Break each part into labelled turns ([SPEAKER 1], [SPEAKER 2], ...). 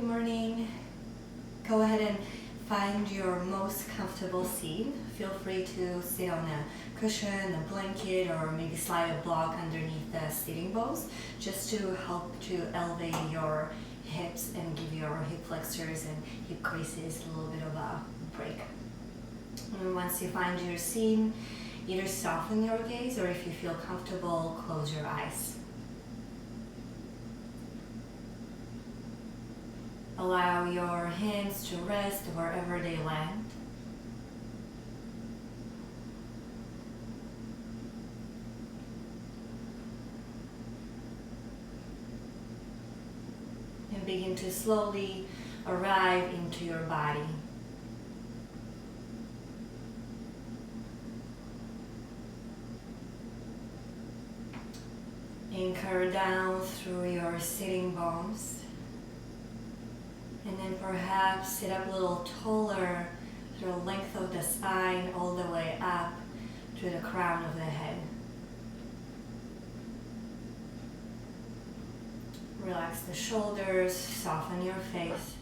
[SPEAKER 1] Good morning. Go ahead and find your most comfortable seat. Feel free to sit on a cushion, a blanket, or maybe slide a block underneath the sitting bows just to help to elevate your hips and give your hip flexors and hip creases a little bit of a break. And once you find your seat, either soften your gaze or if you feel comfortable, close your eyes. Allow your hands to rest wherever they land. And begin to slowly arrive into your body. Anchor down through your sitting bones. And then perhaps sit up a little taller through the length of the spine all the way up to the crown of the head. Relax the shoulders, soften your face.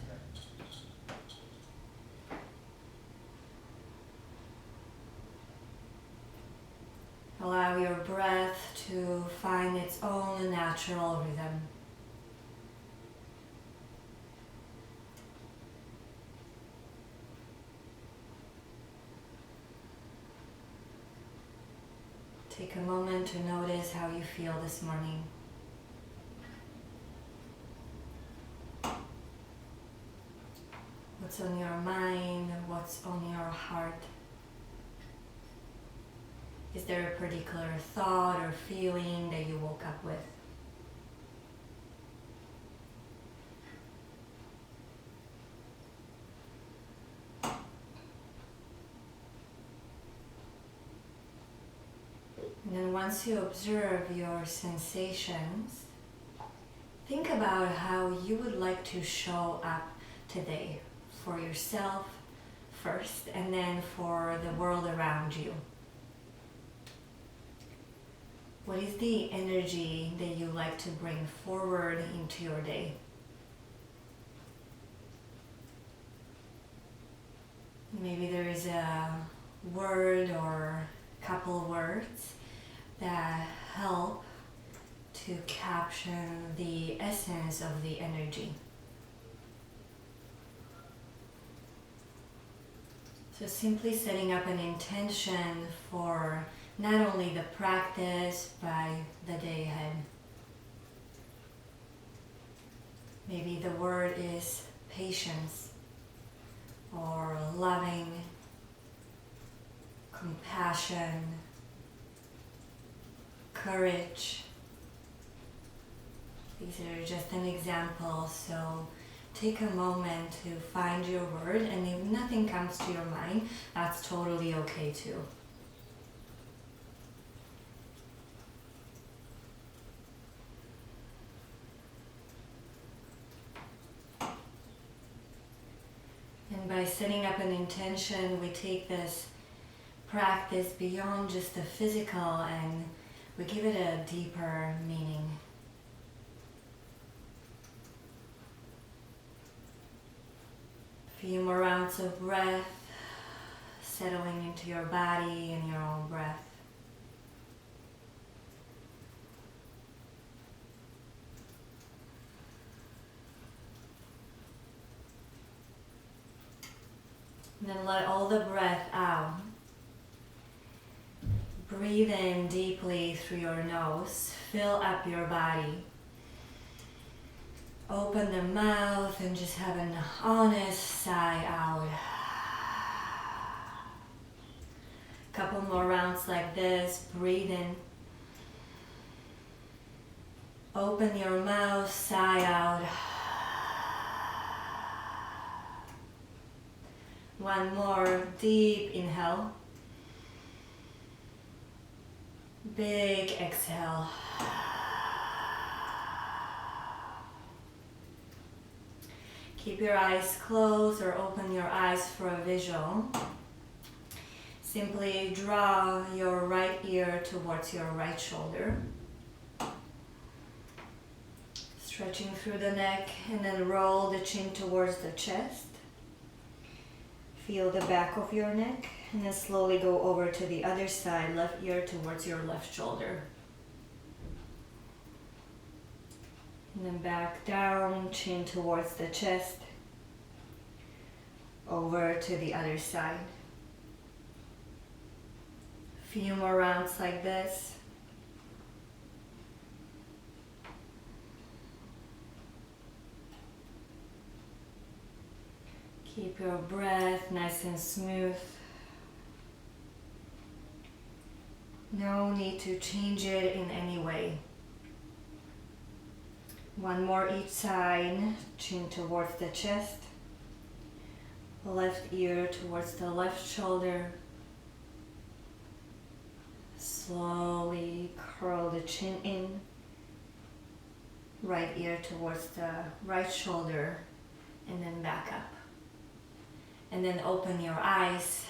[SPEAKER 1] Allow your breath to find its own natural rhythm. Take a moment to notice how you feel this morning. What's on your mind? What's on your heart? Is there a particular thought or feeling that you woke up with? And then once you observe your sensations, think about how you would like to show up today for yourself first and then for the world around you. What is the energy that you like to bring forward into your day? Maybe there is a word or couple words that help to capture the essence of the energy. So simply setting up an intention for not only the practice, but the day ahead. Maybe the word is patience, or loving, compassion, courage. These are just an example, so take a moment to find your word, and if nothing comes to your mind, that's totally okay too. And by setting up an intention, we take this practice beyond just the physical and we give it a deeper meaning. A few more rounds of breath, settling into your body and your own breath. And then let all the breath out. Breathe in deeply through your nose. Fill up your body. Open the mouth and just have an honest sigh out. Couple more rounds like this. Breathe in. Open your mouth, sigh out. One more deep inhale. Big exhale. Keep your eyes closed or open your eyes for a visual. Simply draw your right ear towards your right shoulder. Stretching through the neck and then roll the chin towards the chest. Feel the back of your neck and then slowly go over to the other side, left ear towards your left shoulder. And then back down, chin towards the chest, over to the other side. Few more rounds like this. Keep your breath nice and smooth. No need to change it in any way. One more each side, chin towards the chest, left ear towards the left shoulder. Slowly curl the chin in, right ear towards the right shoulder, and then back up. And then open your eyes,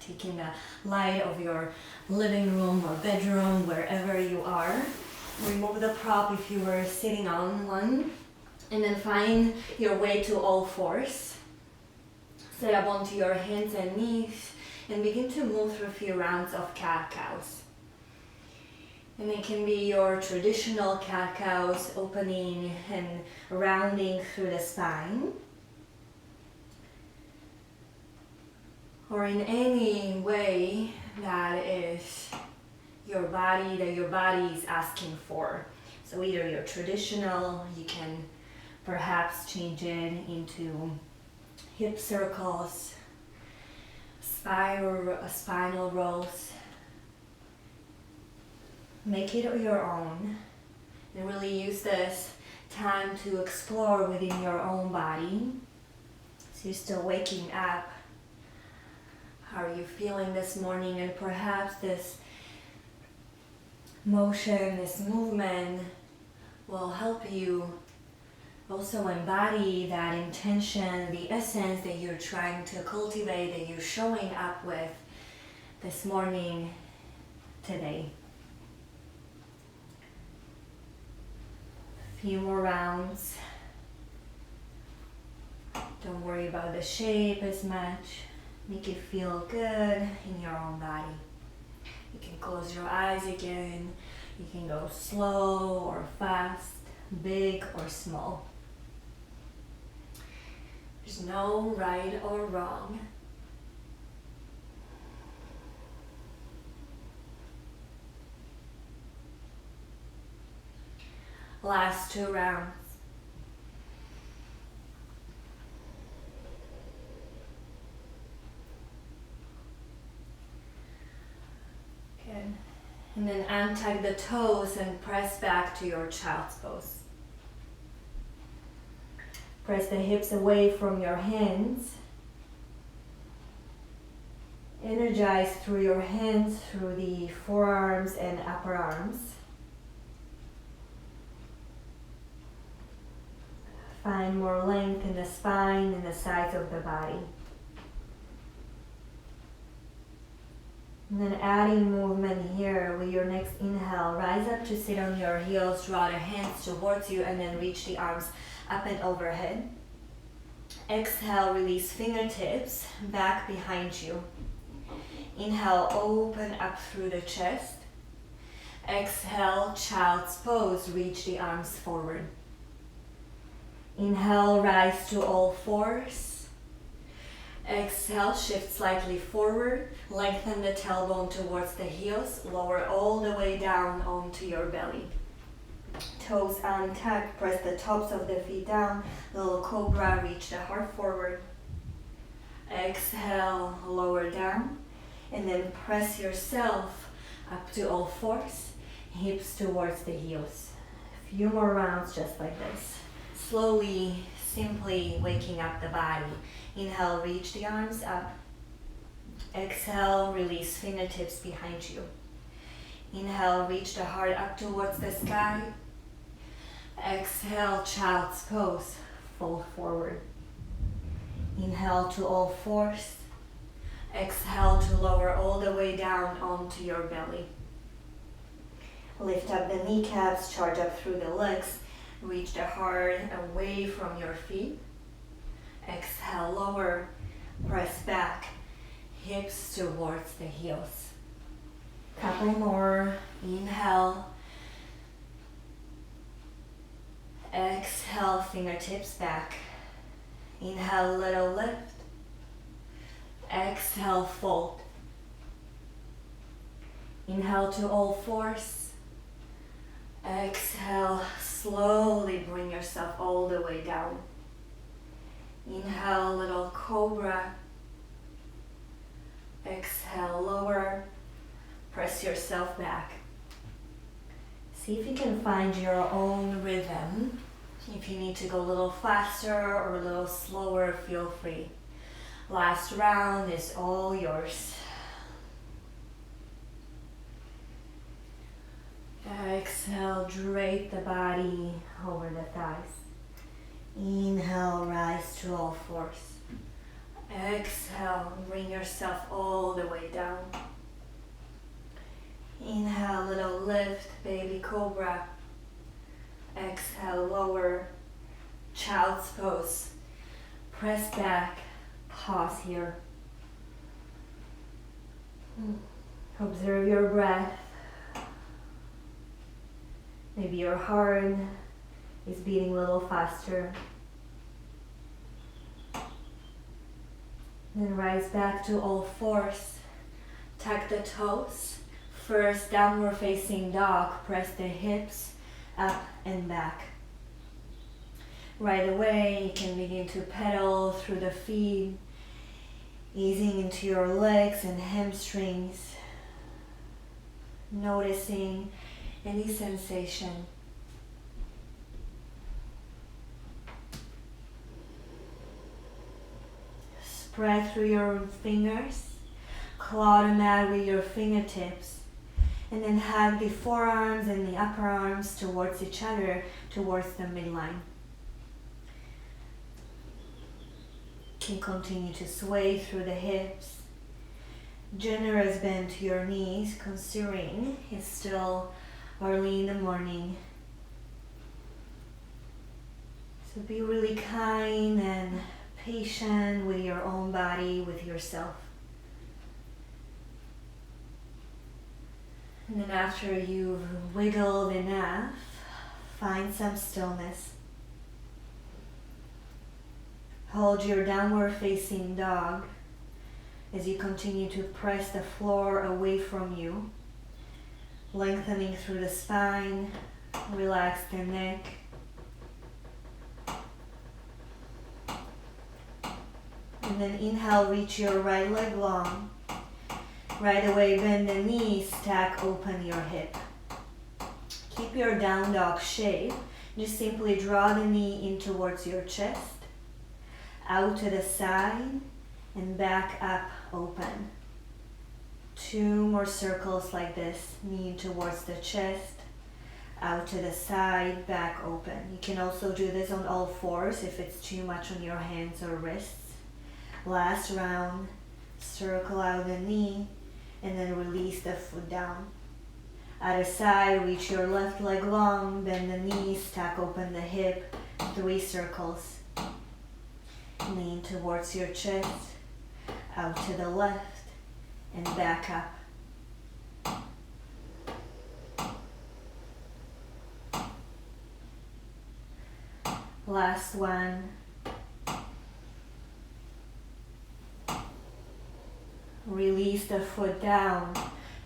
[SPEAKER 1] taking the light of your living room or bedroom, wherever you are. Remove the prop if you were sitting on one, and then find your way to all fours. Sit up onto your hands and knees and begin to move through a few rounds of cat-cows. And it can be your traditional cat-cows, opening and rounding through the spine. Or in any way that is your body is asking for. So either your traditional, you can perhaps change it into hip circles, spinal rolls. Make it your own and really use this time to explore within your own body. So you're still waking up. How are you feeling this morning? And perhaps this motion, this movement will help you also embody that intention, the essence that you're trying to cultivate, that you're showing up with this morning, today. A few more rounds. Don't worry about the shape as much. Make it feel good in your own body. You can close your eyes again. You can go slow or fast, big or small. There's no right or wrong. Last 2 rounds. Good. And then untuck the toes and press back to your child's pose. Press the hips away from your hands. Energize through your hands, through the forearms and upper arms. Find more length in the spine and the sides of the body. And then adding movement here with your next inhale, rise up to sit on your heels, draw the hands towards you and then reach the arms up and overhead. Exhale, release fingertips back behind you. Inhale, open up through the chest. Exhale, child's pose, reach the arms forward. Inhale, rise to all fours. Exhale, shift slightly forward. Lengthen the tailbone towards the heels. Lower all the way down onto your belly. Toes untucked, press the tops of the feet down. Little cobra, reach the heart forward. Exhale, lower down. And then press yourself up to all fours. Hips towards the heels. A few more rounds just like this. Slowly, simply waking up the body. Inhale, reach the arms up. Exhale, release fingertips behind you. Inhale, reach the heart up towards the sky. Exhale, child's pose, fold forward. Inhale to all fours. Exhale to lower all the way down onto your belly. Lift up the kneecaps, charge up through the legs. Reach the heart away from your feet. Exhale, lower, press back, hips towards the heels. Couple more, inhale. Exhale, fingertips back. Inhale, little lift. Exhale, fold. Inhale to all fours. Exhale, slowly bring yourself all the way down. Inhale, little cobra. Exhale, lower. Press yourself back. See if you can find your own rhythm. If you need to go a little faster or a little slower, feel free. Last round is all yours. Exhale, drape the body over the thighs. Inhale, rise to all fours. Exhale, bring yourself all the way down. Inhale, little lift, baby cobra. Exhale, lower, child's pose. Press back, pause here. Observe your breath. Maybe your heart is beating a little faster. Then rise back to all fours. Tuck the toes. First, downward facing dog. Press the hips up and back. Right away, you can begin to pedal through the feet, easing into your legs and hamstrings, noticing any sensation. Spread through your fingers, claw the mat with your fingertips, and then hug the forearms and the upper arms towards each other, towards the midline. You can continue to sway through the hips. Generous bend to your knees, considering it's still early in the morning. So be really kind and patient with your own body, with yourself. And then after you've wiggled enough, find some stillness. Hold your downward facing dog as you continue to press the floor away from you, lengthening through the spine, relax the neck. And then inhale, reach your right leg long. Right away, bend the knees, stack open your hip. Keep your down dog shape. Just simply draw the knee in towards your chest, out to the side, and back up, open. 2 more circles like this, knee towards the chest, out to the side, back open. You can also do this on all fours if it's too much on your hands or wrists. Last round, circle out the knee, and then release the foot down. Other side, reach your left leg long, bend the knees, stack open the hip, 3 circles. Lean towards your chest, out to the left, and back up. Last one. Release the foot down.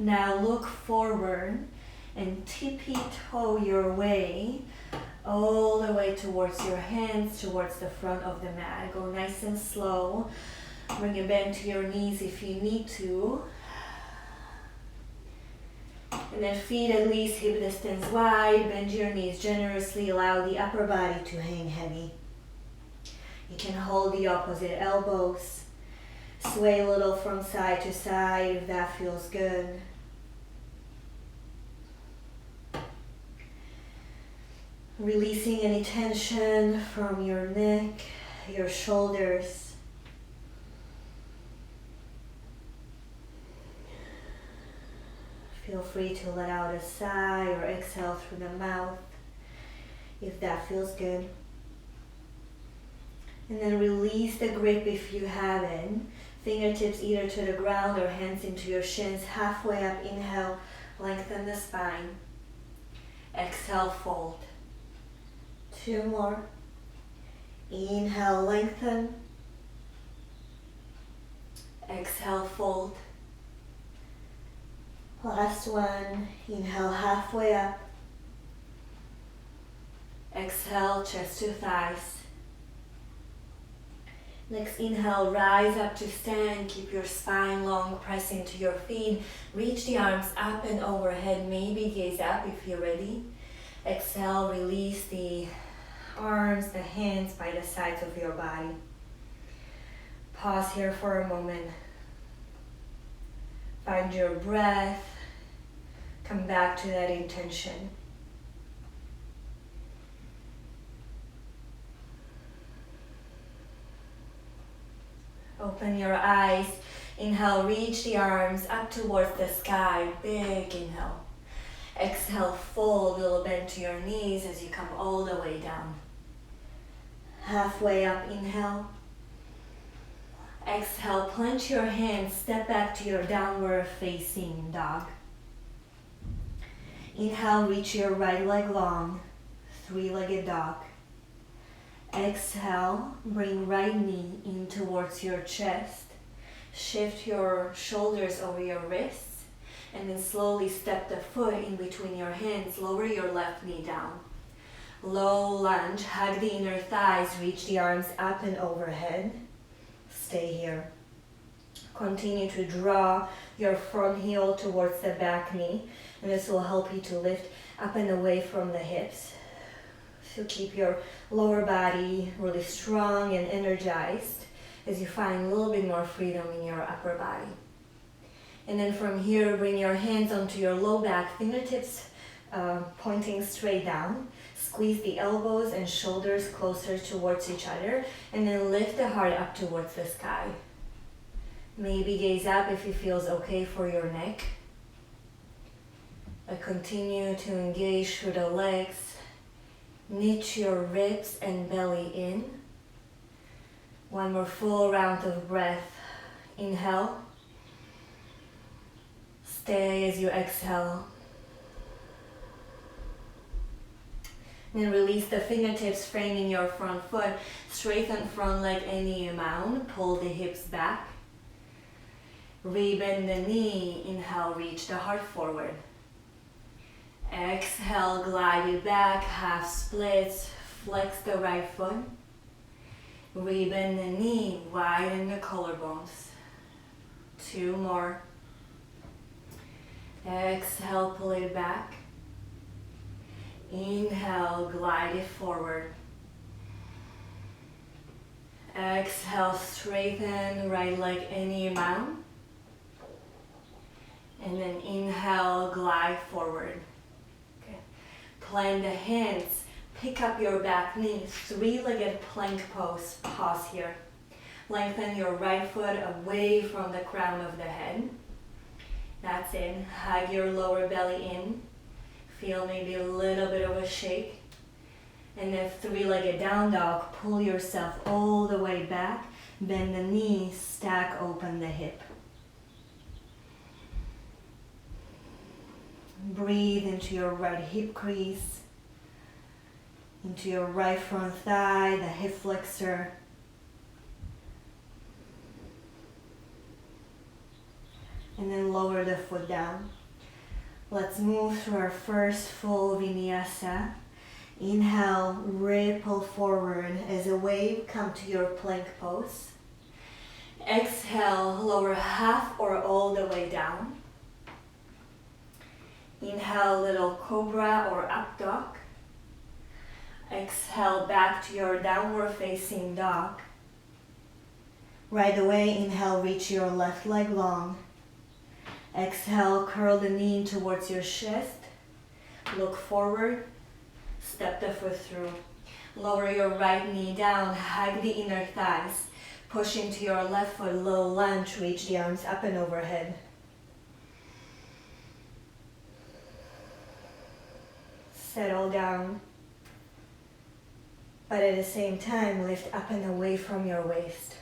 [SPEAKER 1] Now look forward and tippy-toe your way all the way towards your hands, towards the front of the mat. Go nice and slow. Bring a bend to your knees if you need to. And then feet at least hip distance wide. Bend your knees generously. Allow the upper body to hang heavy. You can hold the opposite elbows. Sway a little from side to side if that feels good. Releasing any tension from your neck, your shoulders. Feel free to let out a sigh or exhale through the mouth. if that feels good. And then release the grip if you have it. Fingertips either to the ground or hands into your shins. Halfway up, inhale, lengthen the spine. Exhale, fold. 2 more. Inhale, lengthen. Exhale, fold. Last one. Inhale, halfway up. Exhale, chest to thighs. Next inhale, rise up to stand. Keep your spine long, press into your feet. Reach the arms up and overhead. Maybe gaze up if you're ready. Exhale, release the arms, the hands by the sides of your body. Pause here for a moment. Find your breath. Come back to that intention. Open your eyes. Inhale, reach the arms up towards the sky. Big inhale. Exhale, fold, little bend to your knees as you come all the way down. Halfway up, inhale. Exhale, plant your hands, step back to your downward facing dog. Inhale, reach your right leg long, 3-legged dog. Exhale, bring right knee in towards your chest. Shift your shoulders over your wrists and then slowly step the foot in between your hands. Lower your left knee down. Low lunge, hug the inner thighs, reach the arms up and overhead. Stay here. Continue to draw your front heel towards the back knee, and this will help you to lift up and away from the hips. So keep your lower body really strong and energized as you find a little bit more freedom in your upper body. And then from here, bring your hands onto your low back, fingertips pointing straight down. Squeeze the elbows and shoulders closer towards each other, and then lift the heart up towards the sky. Maybe gaze up if it feels okay for your neck. But continue to engage through the legs. Knit your ribs and belly in. One more full round of breath. Inhale. Stay as you exhale. Then release the fingertips, framing your front foot. Straighten front leg any amount. Pull the hips back. Rebend the knee. Inhale, reach the heart forward. Exhale, glide it back, half splits. Flex the right foot. Rebend the knee, widen the collarbones. 2 more. Exhale, pull it back. Inhale, glide it forward. Exhale, straighten right leg any amount. And then inhale, glide forward. Okay. Plant the hands, pick up your back knee, 3-legged plank pose. Pause here. Lengthen your right foot away from the crown of the head. That's it. Hug your lower belly in. Feel maybe a little bit of a shake. And then 3-legged down dog. Pull yourself all the way back. Bend the knee, stack open the hip. Breathe into your right hip crease, into your right front thigh, the hip flexor. And then lower the foot down. Let's move through our first full vinyasa. Inhale, ripple forward as a wave, come to your plank pose. Exhale, lower half or all the way down. Inhale, little cobra or up dog. Exhale, back to your downward facing dog. Right away, inhale, reach your left leg long. Exhale, curl the knee towards your chest. Look forward, step the foot through. Lower your right knee down, hug the inner thighs. Push into your left foot, low lunge, reach the arms up and overhead. Settle down. but at the same time, lift up and away from your waist.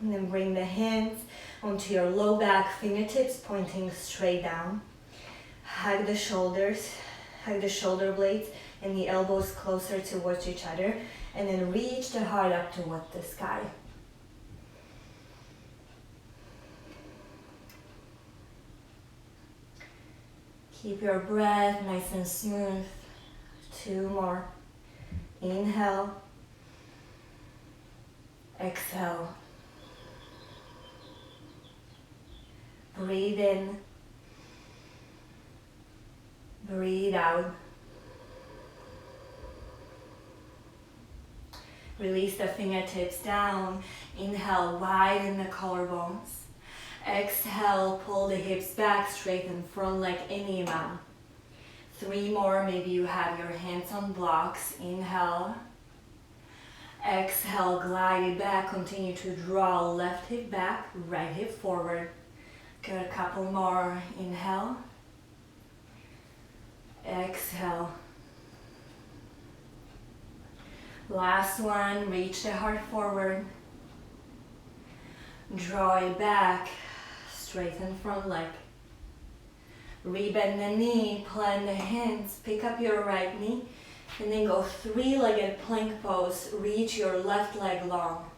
[SPEAKER 1] And then bring the hands onto your low back, fingertips pointing straight down. Hug the shoulders, hug the shoulder blades and the elbows closer towards each other, and then reach the heart up towards the sky. Keep your breath nice and smooth. 2 more. Inhale. Exhale. Breathe in. Breathe out. Release the fingertips down. Inhale, widen the collarbones. Exhale, pull the hips back, straighten front leg any amount. 3 more, maybe you have your hands on blocks. Inhale. Exhale, glide it back. Continue to draw left hip back, right hip forward. Good, a couple more. Inhale. Exhale. Last one, reach the heart forward. Draw it back, straighten front leg. Rebend the knee, plant the hands, pick up your right knee, and then go 3-legged plank pose. Reach your left leg long.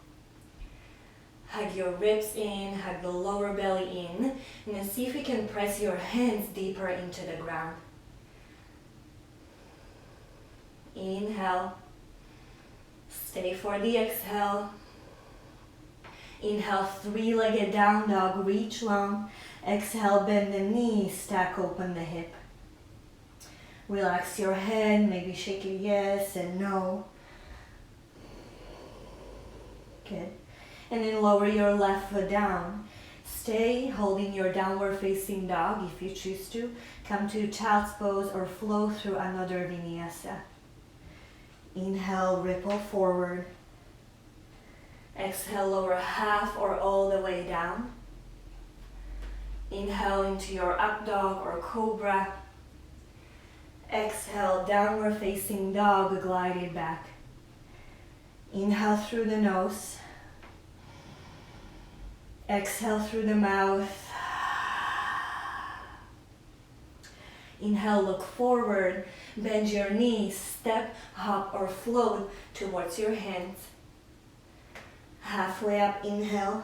[SPEAKER 1] Hug your ribs in, hug the lower belly in, and then see if you can press your hands deeper into the ground. Inhale. Stay for the exhale. Inhale, 3-legged down dog, reach long. Exhale, bend the knee, stack open the hip. Relax your head, maybe shake it yes and no. Good. And then lower your left foot down. Stay holding your downward facing dog if you choose to. Come to child's pose or flow through another vinyasa. Inhale, ripple forward. Exhale, lower half or all the way down. Inhale into your up dog or cobra. Exhale, downward facing dog, glide it back. Inhale through the nose. Exhale through the mouth. Inhale, look forward, bend your knees, step, hop or float towards your hands. Halfway up, inhale.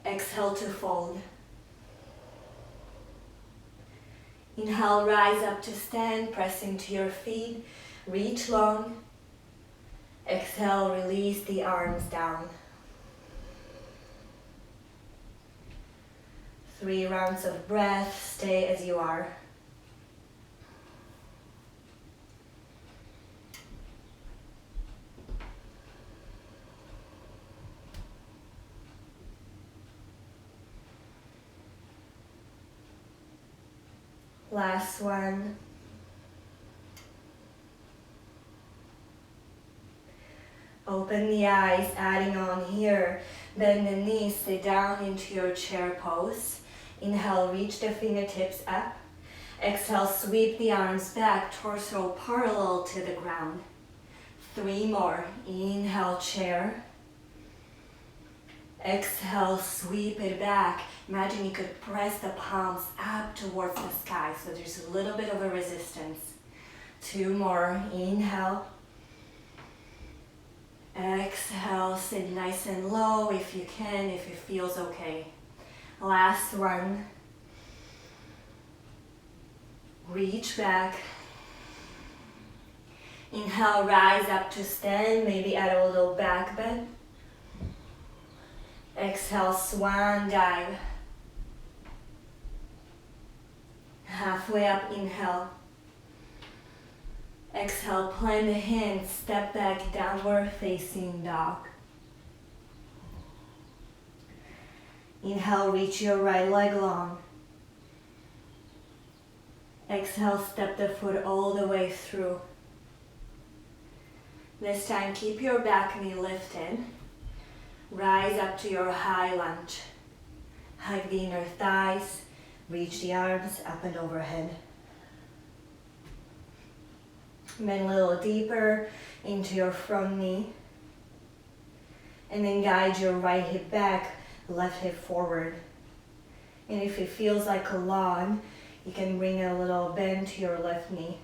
[SPEAKER 1] Exhale to fold. Inhale, rise up to stand, press into your feet, reach long. Exhale, release the arms down. 3 rounds of breath, stay as you are. Last one. Open the eyes, adding on here. Bend the knees, sit down into your chair pose. Inhale, reach the fingertips up. Exhale, sweep the arms back, torso parallel to the ground. 3 more. Inhale, chair. Exhale, sweep it back. Imagine you could press the palms up towards the sky, so there's a little bit of a resistance. 2 more. Inhale. Exhale, sit nice and low if you can, if it feels okay. Last one. Reach back. Inhale, rise up to stand, maybe add a little back bend. Exhale, swan dive. Halfway up, inhale. Exhale, plant the hands, step back, downward facing dog. Inhale, reach your right leg long. Exhale, step the foot all the way through. This time, keep your back knee lifted. Rise up to your high lunge. Hug the inner thighs. Reach the arms up and overhead. Bend a little deeper into your front knee. And then guide your right hip back, left hip forward. And if it feels like a log, you can bring a little bend to your left knee.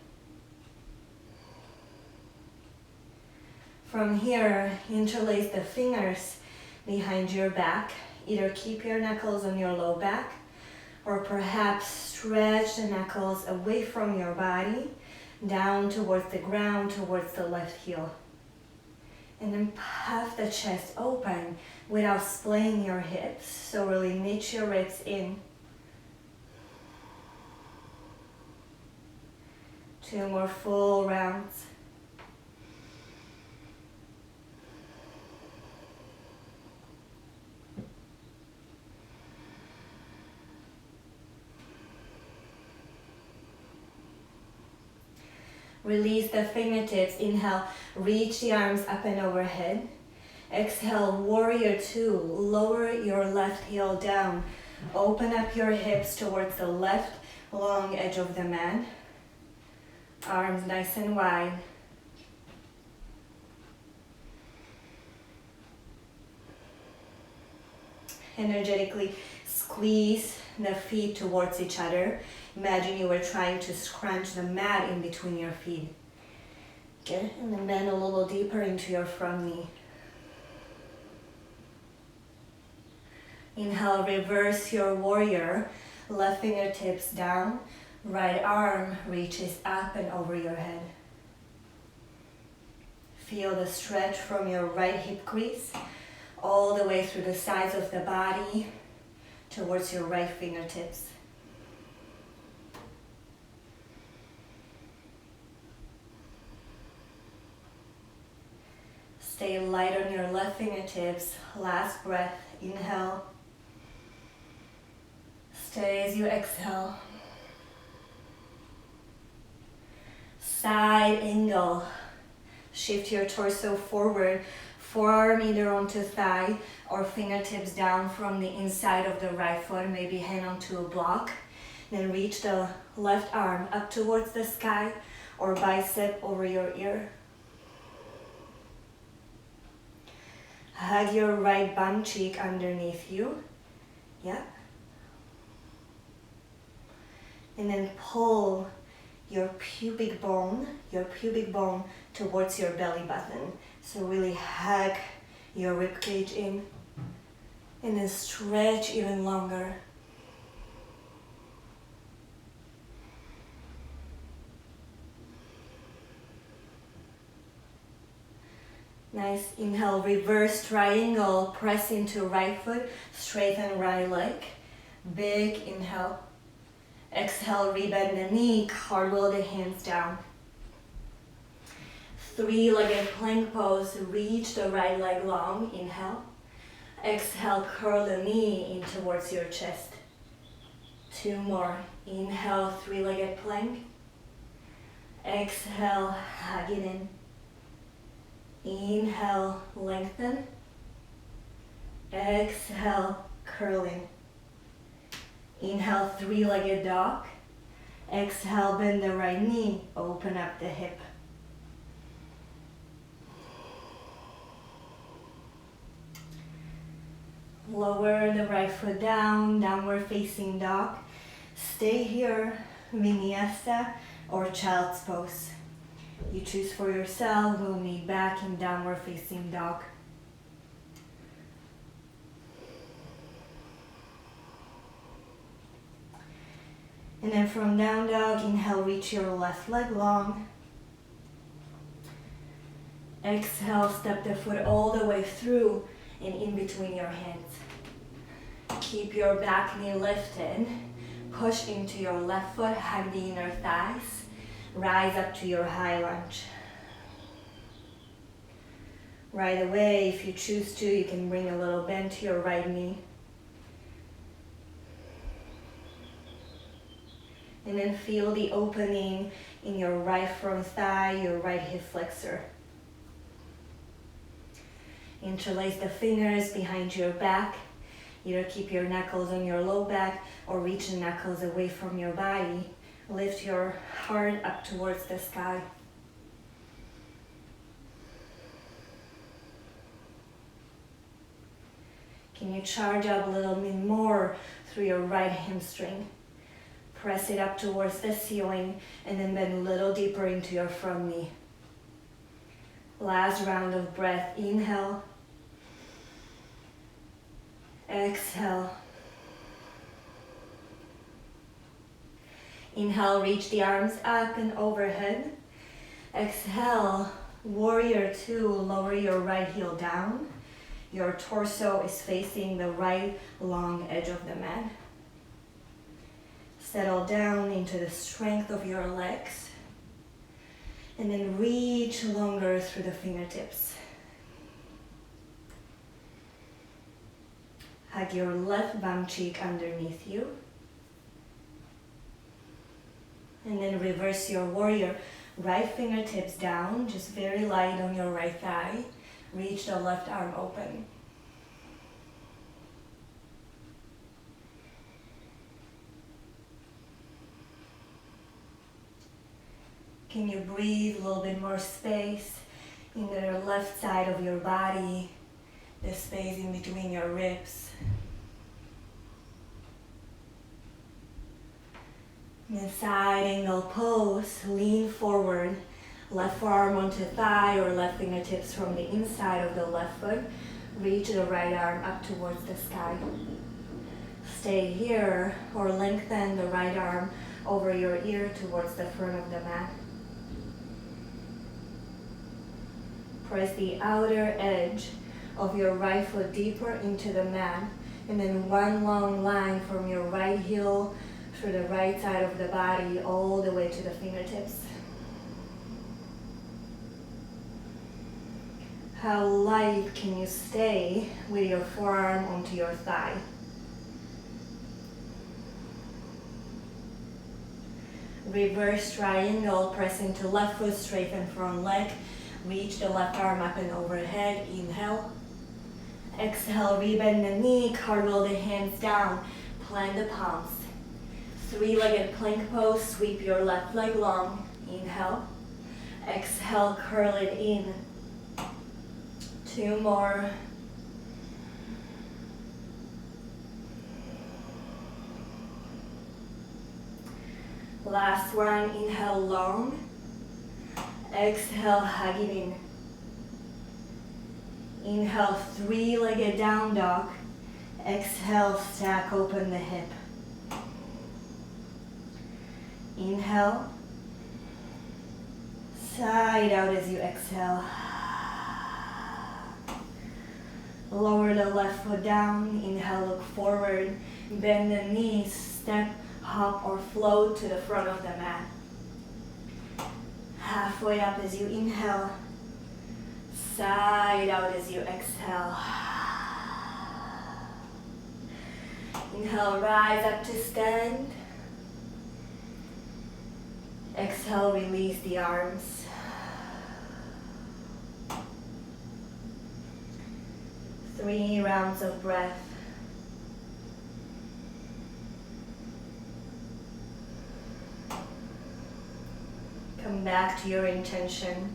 [SPEAKER 1] From here, interlace the fingers behind your back. Either keep your knuckles on your low back, or perhaps stretch the knuckles away from your body, down towards the ground, towards the left heel. And then puff the chest open without splaying your hips. So really knit your ribs in. 2 more full rounds. Release the fingertips. Inhale, reach the arms up and overhead. Exhale, warrior 2. Lower your left heel down. Open up your hips towards the left long edge of the mat. Arms nice and wide. Energetically squeeze the feet towards each other. Imagine you were trying to scrunch the mat in between your feet. Okay, and then bend a little deeper into your front knee. Inhale, reverse your warrior. Left fingertips down. Right arm reaches up and over your head. Feel the stretch from your right hip crease all the way through the sides of the body towards your right fingertips. Stay light on your left fingertips. Last breath. Inhale. Stay as you exhale. Side angle. Shift your torso forward. Forearm either onto thigh or fingertips down from the inside of the right foot. Maybe hand onto a block. Then reach the left arm up towards the sky or bicep over your ear. Hug your right bum cheek underneath you. Yeah. And then pull your pubic bone towards your belly button. So really hug your rib cage in. And then stretch even longer. Nice. Inhale, reverse triangle. Press into right foot. Straighten right leg. Big inhale. Exhale, rebend the knee. Cartwheel the hands down. 3-legged plank pose. Reach the right leg long. Inhale. Exhale, curl the knee in towards your chest. 2 more. Inhale, 3-legged plank. Exhale, hug it in. Inhale, lengthen. Exhale, curl in. Inhale, 3-legged dog. Exhale, bend the right knee. Open up the hip. Lower the right foot down, downward facing dog. Stay here, vinyasa or child's pose. You choose for yourself. We'll meet back in downward facing dog. And then from down dog, inhale, reach your left leg long. Exhale, step the foot all the way through and in between your hands. Keep your back knee lifted. Push into your left foot, hug the inner thighs. Rise up to your high lunge. Right away, if you choose to, you can bring a little bend to your right knee. And then feel the opening in your right front thigh, your right hip flexor. Interlace the fingers behind your back. Either keep your knuckles on your low back or reach the knuckles away from your body. Lift your heart up towards the sky. Can you charge up a little bit more through your right hamstring? Press it up towards the ceiling and then bend a little deeper into your front knee. Last round of breath. Inhale. Exhale. Inhale, reach the arms up and overhead. Exhale, warrior two, lower your right heel down. Your torso is facing the right long edge of the mat. Settle down into the strength of your legs. And then reach longer through the fingertips. Hug your left bum cheek underneath you. And then reverse your warrior. Right fingertips down, just very light on your right thigh. Reach the left arm open. Can you breathe a little bit more space in the left side of your body, the space in between your ribs? In the side angle pose, lean forward, left forearm onto thigh or left fingertips from the inside of the left foot. Reach the right arm up towards the sky. Stay here or lengthen the right arm over your ear towards the front of the mat. Press the outer edge of your right foot deeper into the mat, and then one long line from your right heel through the right side of the body all the way to the fingertips. How light can you stay with your forearm onto your thigh? Reverse triangle, press into left foot, straighten front leg. Reach the left arm up and overhead. Inhale. Exhale, rebend the knee, cartwheel the hands down, plant the palms. Three-legged plank pose, sweep your left leg long. Inhale. Exhale, curl it in. Two more. Last one, inhale long. Exhale, hug it in. Inhale, three-legged down dog. Exhale, stack open the hip. Inhale. Side out as you exhale. Lower the left foot down. Inhale, look forward. Bend the knees, step, hop, or float to the front of the mat. Halfway up as you inhale. Side out as you exhale. Inhale, rise up to stand. Exhale, release the arms. Three rounds of breath. Come back to your intention.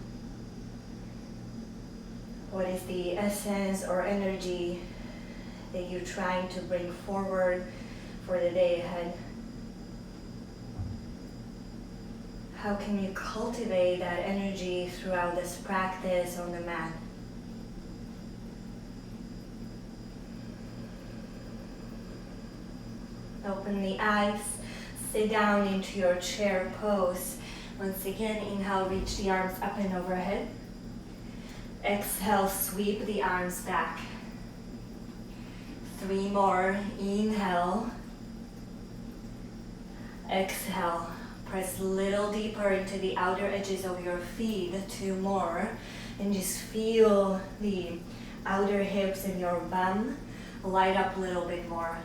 [SPEAKER 1] What is the essence or energy that you're trying to bring forward for the day ahead? How can you cultivate that energy throughout this practice on the mat? Open the eyes, sit down into your chair pose. Once again, inhale, reach the arms up and overhead. Exhale, sweep the arms back. Three more, inhale. Exhale, press a little deeper into the outer edges of your feet. Two more, and just feel the outer hips and your bum light up a little bit more.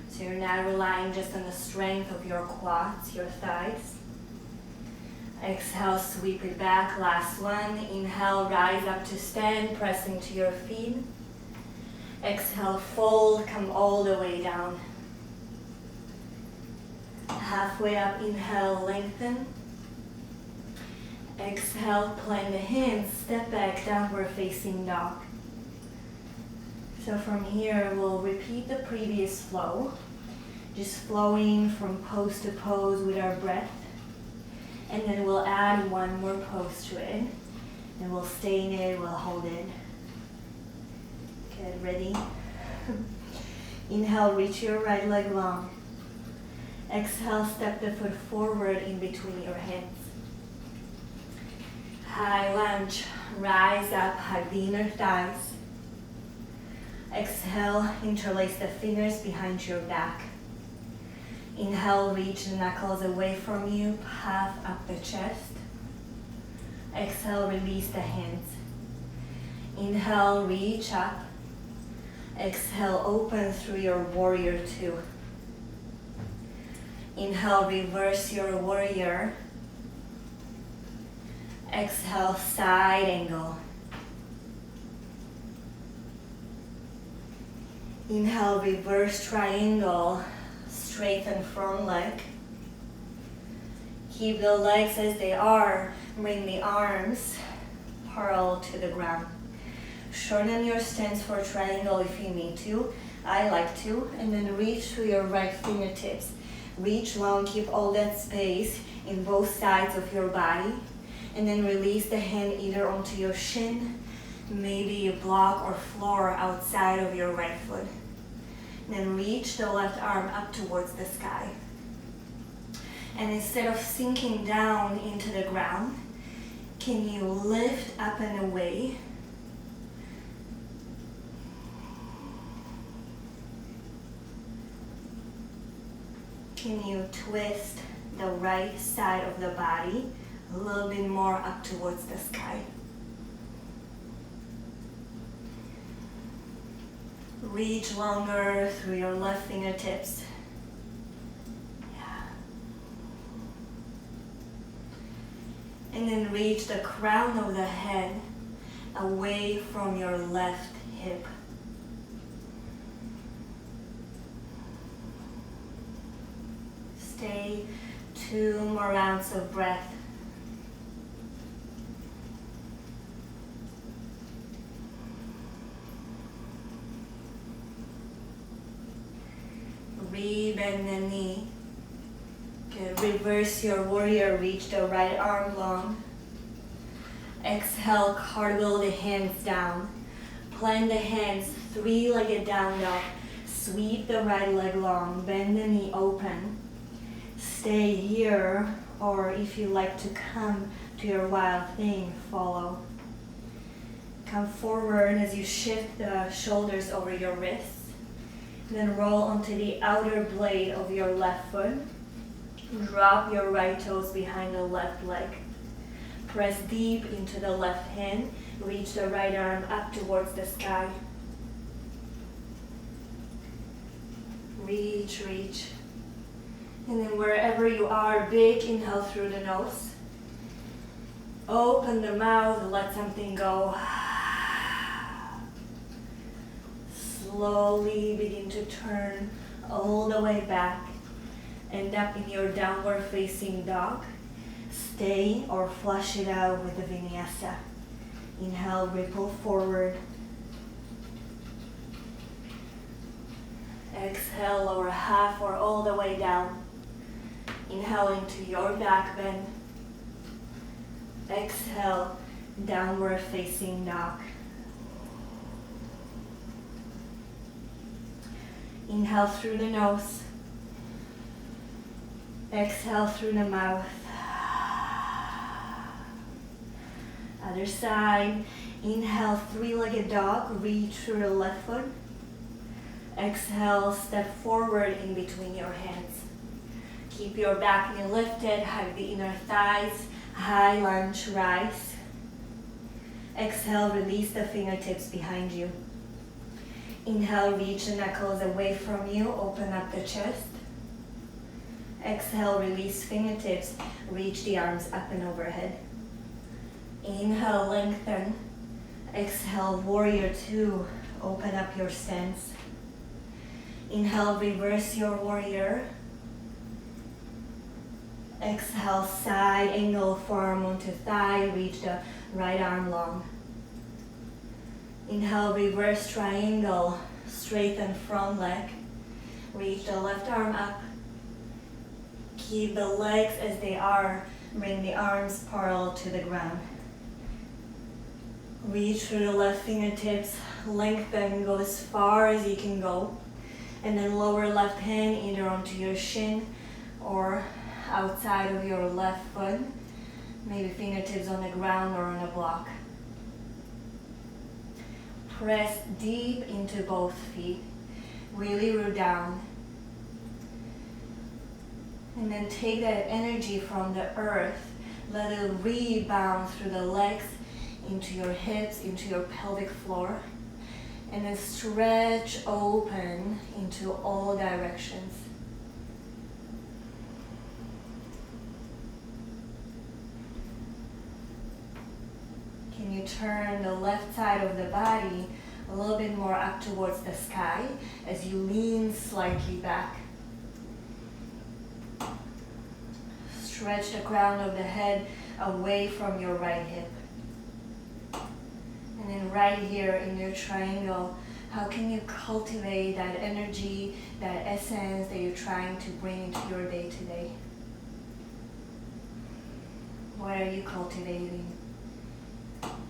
[SPEAKER 1] So you're not relying just on the strength of your quads, your thighs. Exhale, sweep it back. Last one. Inhale, rise up to stand, press into your feet. Exhale, fold, come all the way down. Halfway up, inhale, lengthen. Exhale, plant the hands, step back, downward facing dog. So from here, we'll repeat the previous flow, just flowing from pose to pose with our breath. And then we'll add one more pose to it. And we'll stay in it, we'll hold it. Good, ready? Inhale, reach your right leg long. Exhale, step the foot forward in between your hands. High lunge, rise up, hug the inner thighs. Exhale, interlace the fingers behind your back. Inhale, reach the knuckles away from you, puff up the chest. Exhale, release the hands. Inhale, reach up. Exhale, open through your warrior two. Inhale, reverse your warrior. Exhale, side angle. Inhale, reverse triangle, straighten front leg. Keep the legs as they are. Bring the arms parallel to the ground. Shorten your stance for triangle if you need to. I like to. And then reach through your right fingertips. Reach long, keep all that space in both sides of your body. And then release the hand either onto your shin, maybe a block or floor outside of your right foot. And then reach the left arm up towards the sky. And instead of sinking down into the ground, can you lift up and away? Can you twist the right side of the body a little bit more up towards the sky? Reach longer through your left fingertips. Yeah. And then reach the crown of the head away from your left hip. Stay 2 more rounds of breath. Rebend the knee. Good. Reverse your warrior. Reach the right arm long. Exhale, cartwheel the hands down. Plant the hands, 3-legged down dog. Sweep the right leg long. Bend the knee open. Stay here, or if you like to come to your wild thing, follow. Come forward as you shift the shoulders over your wrists. Then roll onto the outer blade of your left foot. Drop your right toes behind the left leg. Press deep into the left hand. Reach the right arm up towards the sky. Reach, reach. And then wherever you are, big inhale through the nose. Open the mouth, let something go. Slowly begin to turn all the way back. End up in your downward facing dog. Stay or flush it out with the vinyasa. Inhale, ripple forward. Exhale, lower half or all the way down. Inhale into your back bend. Exhale, downward facing dog. Inhale through the nose. Exhale through the mouth. Other side. Inhale, 3-legged dog. Reach through the left foot. Exhale, step forward in between your hands. Keep your back knee lifted. Hug the inner thighs. High lunge, rise. Exhale, release the fingertips behind you. Inhale, reach the knuckles away from you. Open up the chest. Exhale, release fingertips. Reach the arms up and overhead. Inhale, lengthen. Exhale, warrior two. Open up your stance. Inhale, reverse your warrior. Exhale, side angle, forearm onto thigh, reach the right arm long. Inhale, reverse triangle, straighten front leg. Reach the left arm up. Keep the legs as they are. Bring the arms parallel to the ground. Reach through the left fingertips, lengthen, go as far as you can go. And then lower left hand either onto your shin or outside of your left foot. Maybe fingertips on the ground or on a block. Press deep into both feet. Really root down. And then take that energy from the earth. Let it rebound through the legs, into your hips, into your pelvic floor. And then stretch open into all directions. Can you turn the left side of the body a little bit more up towards the sky as you lean slightly back? Stretch the crown of the head away from your right hip. And then right here in your triangle, how can you cultivate that energy, that essence that you're trying to bring into your day today? What are you cultivating?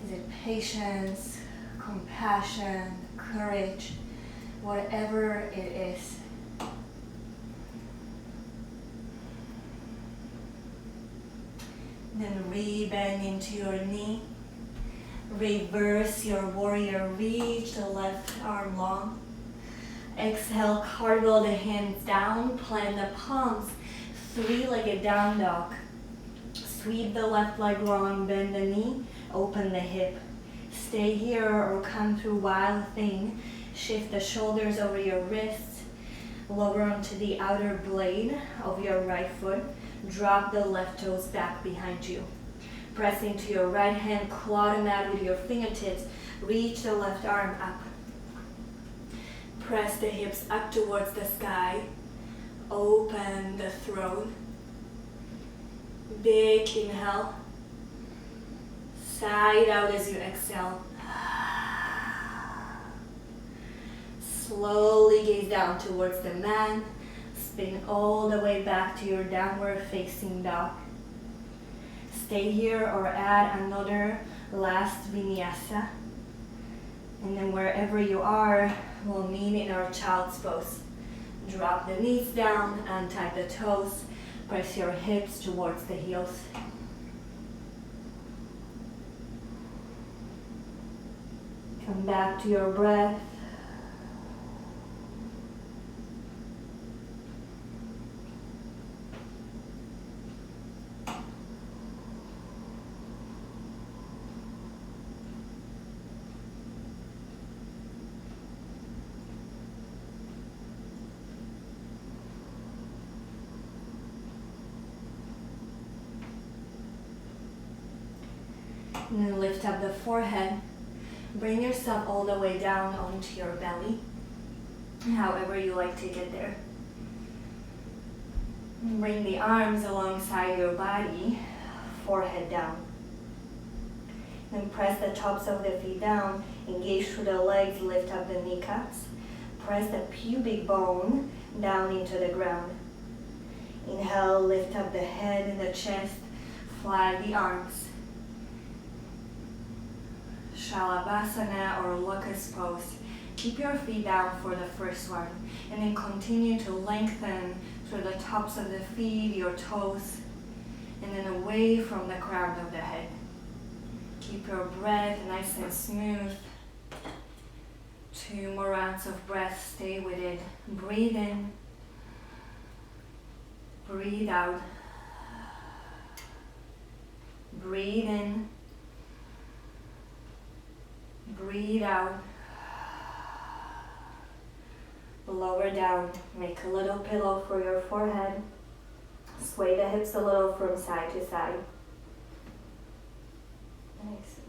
[SPEAKER 1] Is it patience, compassion, courage, whatever it is? Then re-bend into your knee. Reverse your warrior. Reach the left arm long. Exhale, cartwheel the hands down. Plant the palms. Three-legged down dog. Sweep the left leg long. Bend the knee. Open the hip. Stay here or come through wild thing. Shift the shoulders over your wrists. Lower onto the outer blade of your right foot. Drop the left toes back behind you. Press into your right hand, claw the mat with your fingertips. Reach the left arm up. Press the hips up towards the sky. Open the throat. Big inhale. Side out as you exhale. Slowly gaze down towards the mat. Spin all the way back to your downward facing dog. Stay here or add another last vinyasa. And then wherever you are, we'll meet in our child's pose. Drop the knees down, untie the toes, press your hips towards the heels. Come back to your breath. And then lift up the forehead. Bring yourself all the way down onto your belly, however you like to get there. Bring the arms alongside your body, forehead down. Then press the tops of the feet down, engage through the legs, lift up the kneecaps. Press the pubic bone down into the ground. Inhale, lift up the head and the chest, fly the arms. Shalabhasana or Locust Pose. Keep your feet down for the first one, and then continue to lengthen through the tops of the feet, your toes, and then away from the crown of the head. Keep your breath nice and smooth. 2 more rounds of breath, stay with it. Breathe in, breathe out, breathe in, breathe out. Lower down, make a little pillow for your forehead. Sway the hips a little from side to side. Nice.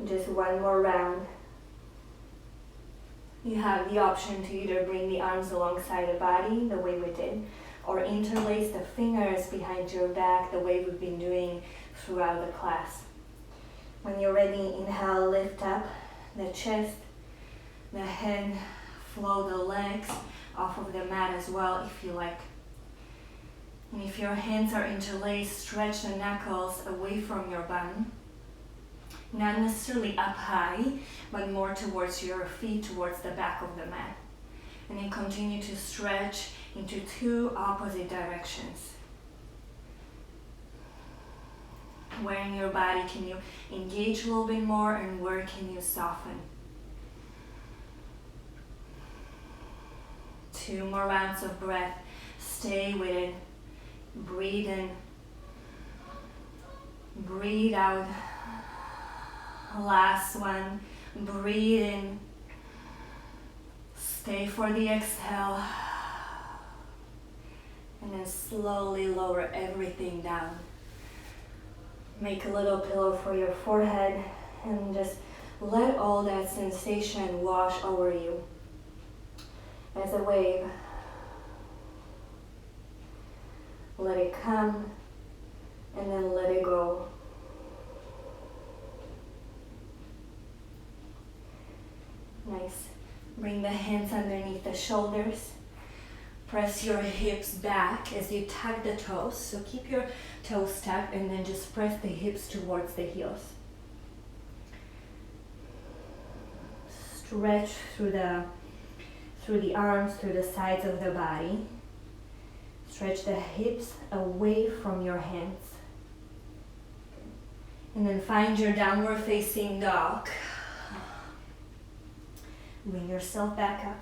[SPEAKER 1] Just one more round. You have the option to either bring the arms alongside the body, the way we did, or interlace the fingers behind your back, the way we've been doing throughout the class. When you're ready, inhale, lift up the chest, the head, flow the legs off of the mat as well if you like. And if your hands are interlaced, stretch the knuckles away from your bum. Not necessarily up high, but more towards your feet, towards the back of the mat. And then continue to stretch into two opposite directions. Where in your body can you engage a little bit more, and where can you soften? 2 more rounds of breath. Stay with it. Breathe in. Breathe out. Last one. Breathe in. Stay for the exhale. And then slowly lower everything down. Make a little pillow for your forehead and just let all that sensation wash over you as a wave. Let it come and then let it go. Nice. Bring the hands underneath the shoulders. Press your hips back as you tuck the toes. So keep your toes tucked and then just press the hips towards the heels. Stretch through the arms, through the sides of the body. Stretch the hips away from your hands. And then find your downward facing dog. Bring yourself back up.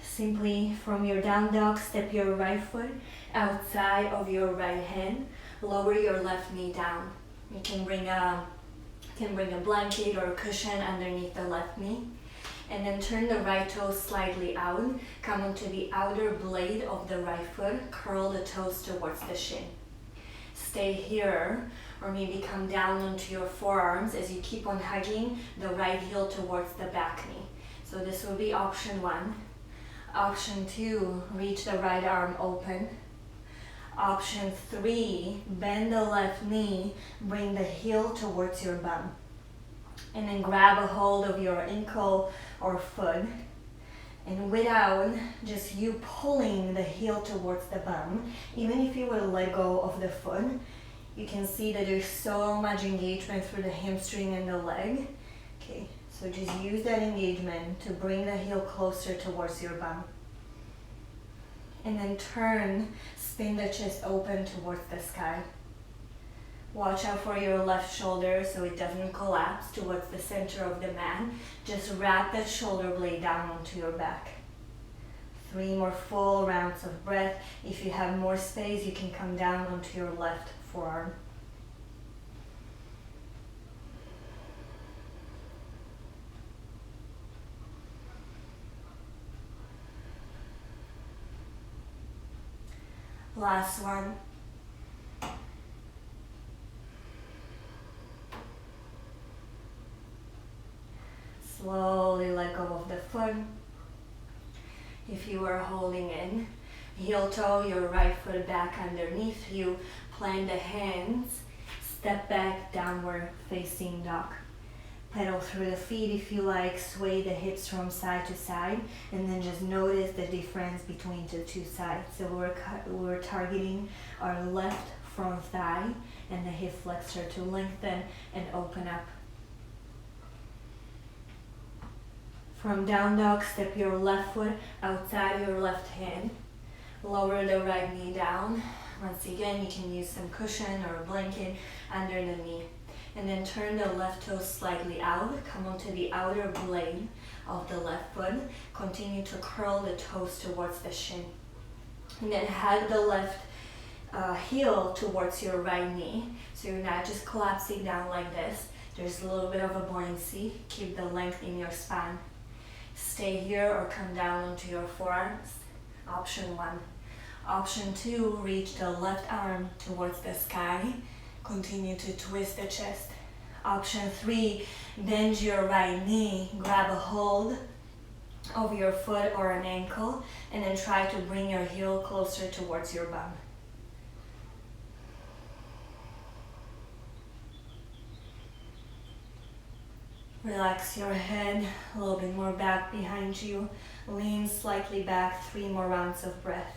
[SPEAKER 1] Simply from your down dog, step your right foot outside of your right hand. Lower your left knee down. You can bring a blanket or a cushion underneath the left knee. And then turn the right toe slightly out. Come onto the outer blade of the right foot. Curl the toes towards the shin. Stay here, or maybe come down onto your forearms as you keep on hugging the right heel towards the back knee. So this will be option 1. Option 2, reach the right arm open. Option 3, bend the left knee, bring the heel towards your bum. And then grab a hold of your ankle or foot. And without just you pulling the heel towards the bum, even if you were to let go of the foot, you can see that there's so much engagement through the hamstring and the leg. Okay, so just use that engagement to bring the heel closer towards your bum. And then turn, spin the chest open towards the sky. Watch out for your left shoulder so it doesn't collapse towards the center of the mat. Just wrap that shoulder blade down onto your back. 3 more full rounds of breath. If you have more space, you can come down onto your left forearm. Last one. Slowly let go of the foot. If you are holding in, heel toe, your right foot back underneath you, plant the hands, step back, downward facing dog. Pedal through the feet if you like, sway the hips from side to side, and then just notice the difference between the two sides. So we're targeting our left front thigh and the hip flexor to lengthen and open up. From down dog, step your left foot outside your left hand. Lower the right knee down. Once again, you can use some cushion or a blanket under the knee. And then turn the left toe slightly out. Come onto the outer blade of the left foot. Continue to curl the toes towards the shin. And then hug the left heel towards your right knee. So you're not just collapsing down like this. There's a little bit of a buoyancy. Keep the length in your spine. Stay here or come down onto your forearms. Option 1. Option 2, reach the left arm towards the sky. Continue to twist the chest. Option 3, bend your right knee, grab a hold of your foot or an ankle, and then try to bring your heel closer towards your bum. Relax your head, a little bit more back behind you. Lean slightly back, 3 more rounds of breath.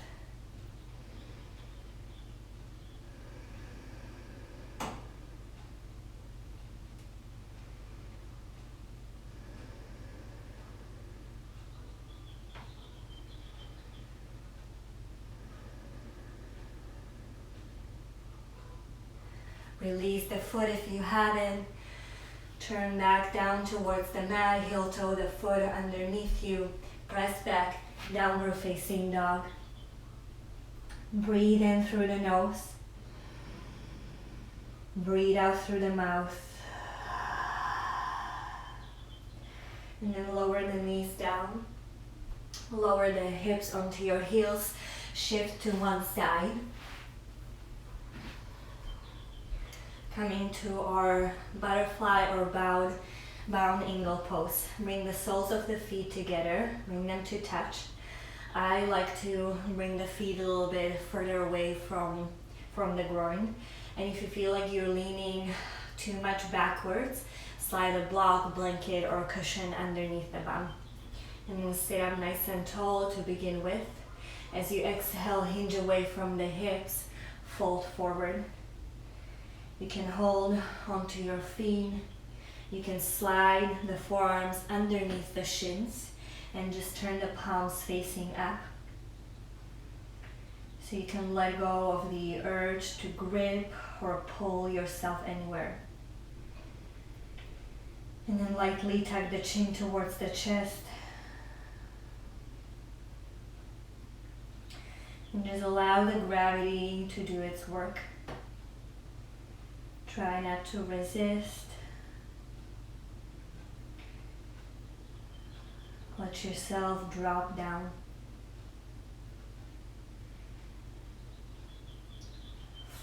[SPEAKER 1] Release the foot if you haven't. Turn back down towards the mat, heel toe the foot underneath you. Press back, downward facing dog. Breathe in through the nose. Breathe out through the mouth. And then lower the knees down. Lower the hips onto your heels. Shift to one side. Coming to our butterfly or bound angle pose. Bring the soles of the feet together, bring them to touch. I like to bring the feet a little bit further away from the groin. And if you feel like you're leaning too much backwards, slide a block, blanket, or cushion underneath the bum. And then sit up nice and tall to begin with. As you exhale, hinge away from the hips, fold forward. You can hold onto your feet. You can slide the forearms underneath the shins and just turn the palms facing up. So you can let go of the urge to grip or pull yourself anywhere. And then lightly tuck the chin towards the chest. And just allow the gravity to do its work. Try not to resist. Let yourself drop down.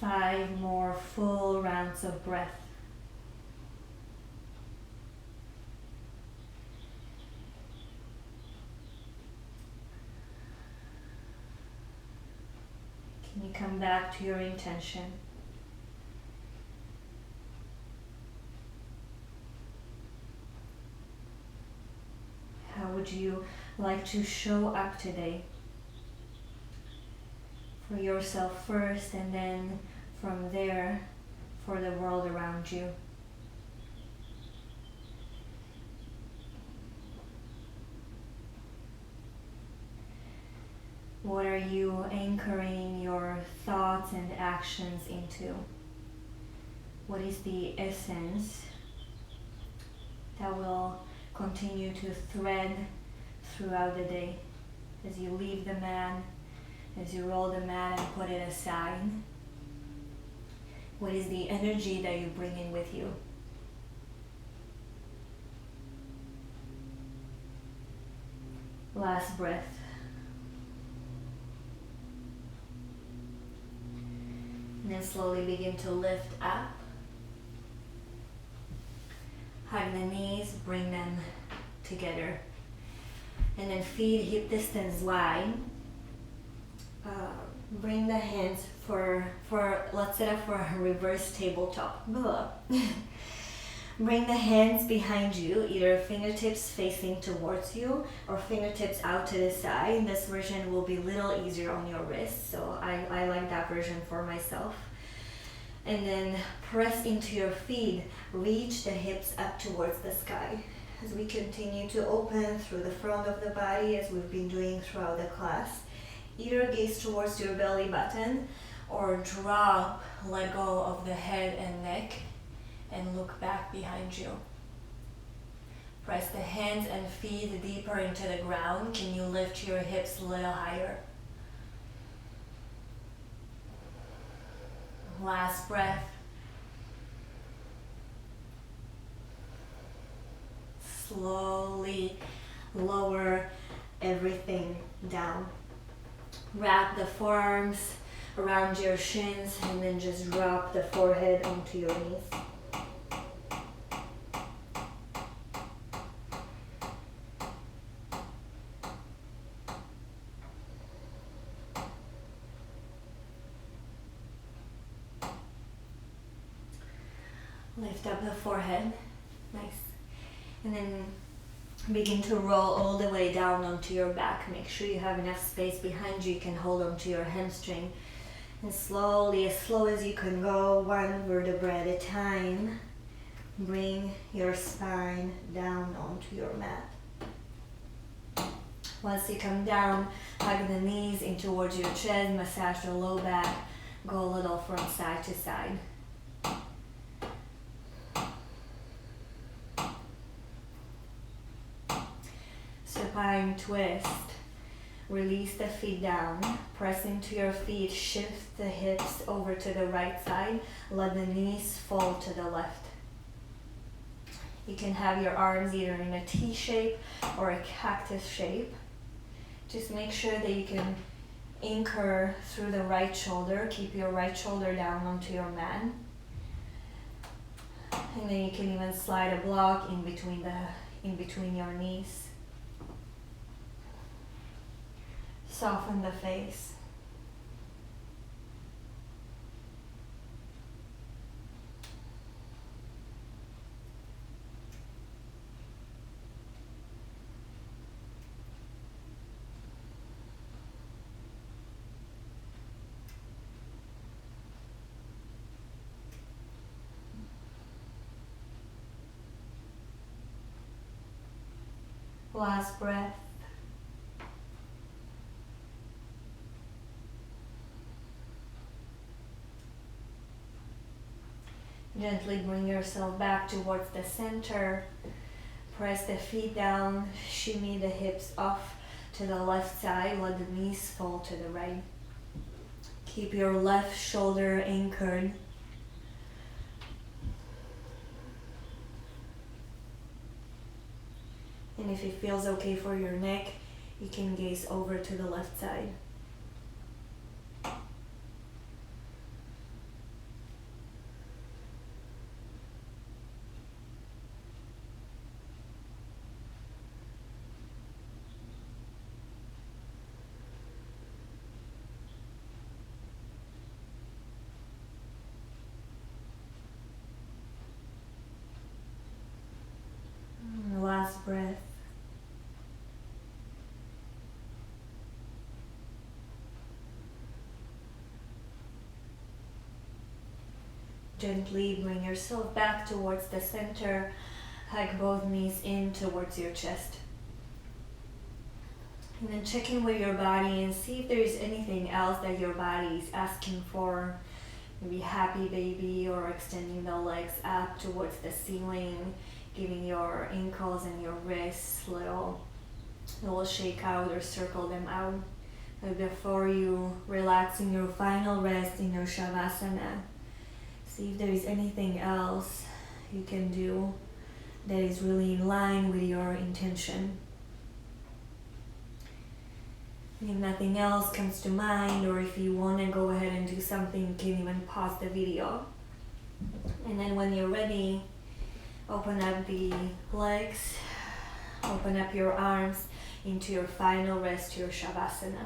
[SPEAKER 1] 5 more full rounds of breath. Can you come back to your intention? How would you like to show up today? For yourself first, and then from there, for the world around you. What are you anchoring your thoughts and actions into? What is the essence that will continue to thread throughout the day as you leave the mat, as you roll the mat and put it aside? What is the energy that you bring in with you? Last breath. And then slowly begin to lift up. Hug the knees, bring them together. And then feet hip distance wide. Bring the hands let's set up for a reverse tabletop. Bring the hands behind you, either fingertips facing towards you or fingertips out to the side. This version will be a little easier on your wrists, so I like that version for myself. And then press into your feet, reach the hips up towards the sky. As we continue to open through the front of the body, as we've been doing throughout the class, either gaze towards your belly button or drop, let go of the head and neck and look back behind you. Press the hands and feet deeper into the ground. Can you lift your hips a little higher? Last breath. Slowly lower everything down. Wrap the forearms around your shins and then just drop the forehead onto your knees. Lift up the forehead. Nice. And then begin to roll all the way down onto your back. Make sure you have enough space behind you. You can hold onto your hamstring. And slowly, as slow as you can go, one vertebra at a time, bring your spine down onto your mat. Once you come down, hug the knees in towards your chest, massage the low back, go a little from side to side. Supine twist. Release the feet down, press into your feet, shift the hips over to the right side, let the knees fall to the left. You can have your arms either in a T shape or a cactus shape. Just make sure that you can anchor through the right shoulder, keep your right shoulder down onto your mat. And then you can even slide a block in between your knees. Soften the face. Last breath. Gently bring yourself back towards the center. Press the feet down, shimmy the hips off to the left side, let the knees fall to the right. Keep your left shoulder anchored. And if it feels okay for your neck, you can gaze over to the left side. Last breath. Gently bring yourself back towards the center. Hug both knees in towards your chest. And then check in with your body and see if there is anything else that your body is asking for. Maybe happy baby, or extending the legs up towards the ceiling, giving your ankles and your wrists a little shake out or circle them out. But before you relax in your final rest in your Shavasana, see if there is anything else you can do that is really in line with your intention. And if nothing else comes to mind, or if you want to go ahead and do something, you can even pause the video. And then when you're ready, open up the legs, open up your arms into your final rest, your Shavasana.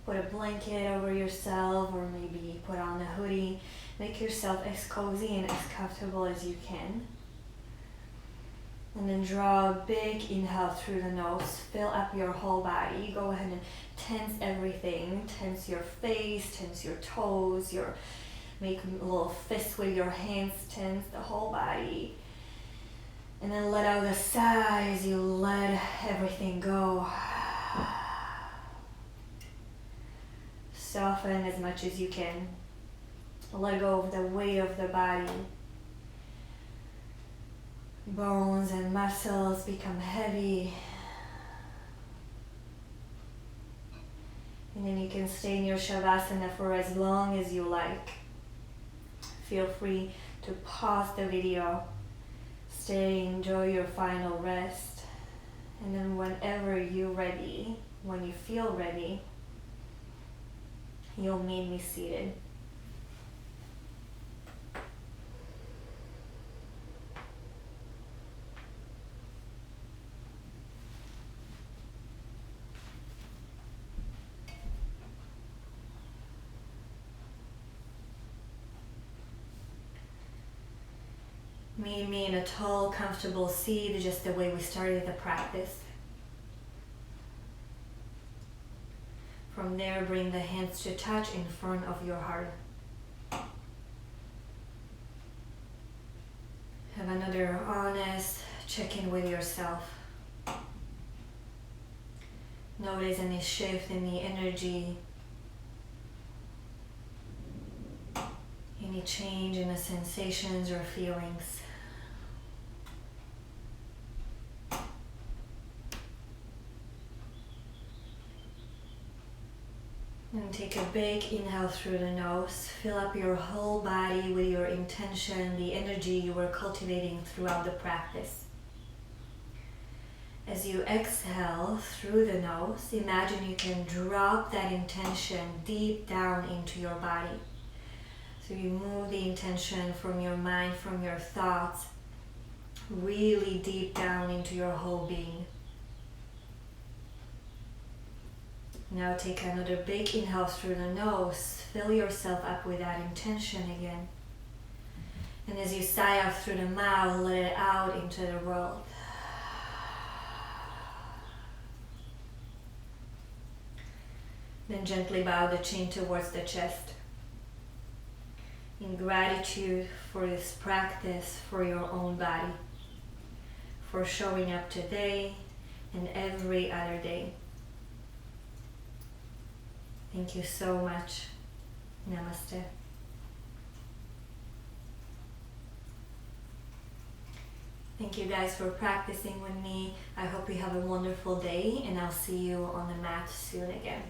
[SPEAKER 1] Put a blanket over yourself, or maybe put on a hoodie. Make yourself as cozy and as comfortable as you can. And then draw a big inhale through the nose. Fill up your whole body. Go ahead and tense everything. Tense your face, tense your toes, make a little fist with your hands, tense the whole body. And then let out a sigh as you let everything go. Soften as much as you can. Let go of the weight of the body. Bones and muscles become heavy. And then you can stay in your Shavasana for as long as you like. Feel free to pause the video, stay, enjoy your final rest, and then whenever you're ready, when you feel ready, you'll meet me seated. Meet me in a tall, comfortable seat, just the way we started the practice. From there, bring the hands to touch in front of your heart. Have another honest check-in with yourself. Notice any shift in the energy, any change in the sensations or feelings. And take a big inhale through the nose. Fill up your whole body with your intention, the energy you were cultivating throughout the practice. As you exhale through the nose, imagine you can drop that intention deep down into your body. So you move the intention from your mind, from your thoughts, really deep down into your whole being. Now take another big inhale through the nose. Fill yourself up with that intention again. And as you sigh out through the mouth, let it out into the world. Then gently bow the chin towards the chest. In gratitude for this practice, for your own body, for showing up today and every other day. Thank you so much. Namaste. Thank you guys for practicing with me. I hope you have a wonderful day, and I'll see you on the mat soon again.